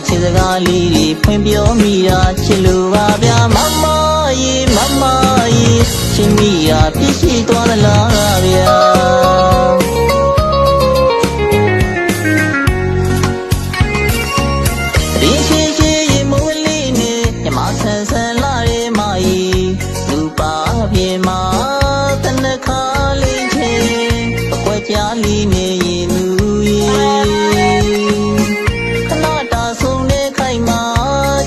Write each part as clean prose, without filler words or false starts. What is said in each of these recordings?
ချစ်စကားလေးတွေဖွင့်ပြောမိတာချစ်လို့ပါဗျာမမရေချစ်မိတာပြည့်ရှိသွားသလားဗျာဒီရှိရှိရေမွေးလေးနဲ့ညမဆန်ဆန်လာရဲမကြီးလူပါပြေမှာတနခါလေးချင်းအကွက်ကြားလေးနဲ့ရင်သူရေခဏတာဆုံးတဲ့ခိုင်မှာ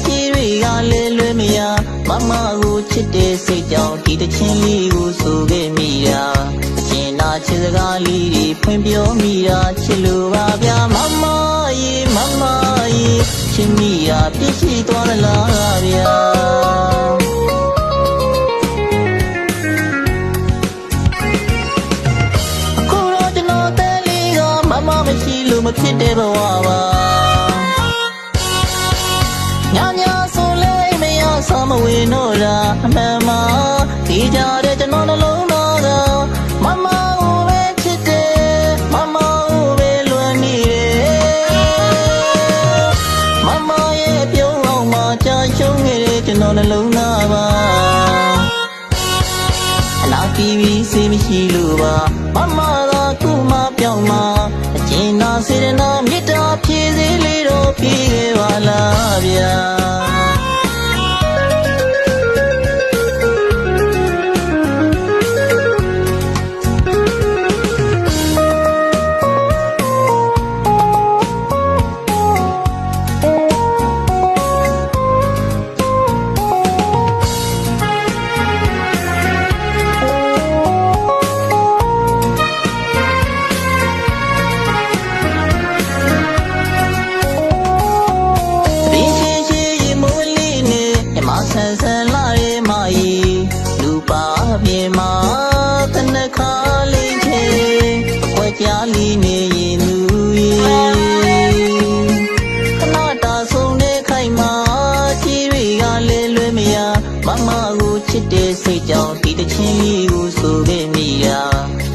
ကြီးတွေကလဲလွယ်မရမမကိုချစ်တဲ့စိတ်ကြောင့်ဒီတချင်းလေးကိုဆိုခဲ့မိတာအကျဉ်းသာချစ်စကားလေးတွေဖွင့်ပြောမိတာချစ်လို့ပါဗျာမမရေချစ်မိတာပြည့်ရှိသွားသလားဗျာအခုတော့ကျွန်တော်တဲ့လေးကမမမရှိလို့မဖြစ်တဲ့ဘဝပါညဆိုလဲမရဆောင်မဝင်တော့တာအမှန်မှာဒီကြတဲ့ကျွန်တော်နှလုံးသားကမမကိုပဲချစ်တယ်မမကိုပဲလွန်နေတယ်မမရဲ့ပြုံးအောင်မှာကြာရှုံးခဲ့တဲ့ကျွန်တော်နှလုံးသားပါအနာတီးပြီးစေးမရှိလို့ပါမမသာခုမှပြောင်းမှာအကျဉ်းသာစေတနာမေတ္တာဖြည့်စေလေးတော့ဖြည့်ခဲ့ပါလားဗျာဆန်ဆန်လာရဲမကြီးလူပါပြေမှာတနခါလေးချင်းအကွက်ကြားလေးနေရင်သူရေခဏတာဆုံးတဲ့ခိုင်မှာကြီးတွေကလဲလွယ်မရမမကိုချစ်တဲ့စိတ်ကြောင့်ဒီတချင်းလေးကိုဆိုခဲ့မိတာ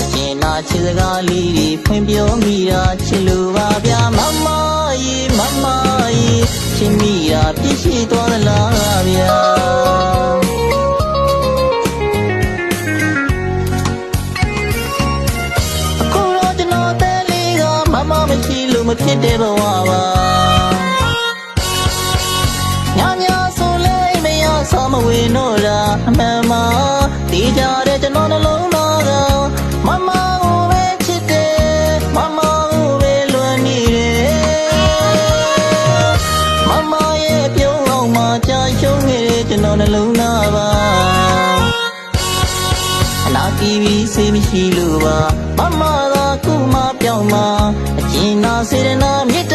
အကျဉ်းသာချစ်စကားလေးတွေဖွင့်ပြောမိတာချစ်လို့ပါဗျာမမရေချစ်မိတာပြည့်ရှိသွားသလားဗျာအခုတော့ကျွန်တော်တဲ့လေးကမမမရှိလို့မဖြစ်တဲ့ဘဝပါညဆိုလဲမရဆောင်မဝင်တော့တာအမှန်မှာဒီကြတဲ့ကျွန်တော်နှလုံးသားကမမကိုပဲချစ်တယ်မမကိုပဲလွန်နေတယ်မမရဲ့ပြုံးအောင်မှာကြာရှုံးခဲ့တဲ့ကျွန်တော်နှလုံးသားပါအနာတီးပြီးစေးမရှိလို့ပါမမသာခုမှပြောင်းမှာအကျဉ်းသာစေတနာမေတ္တာ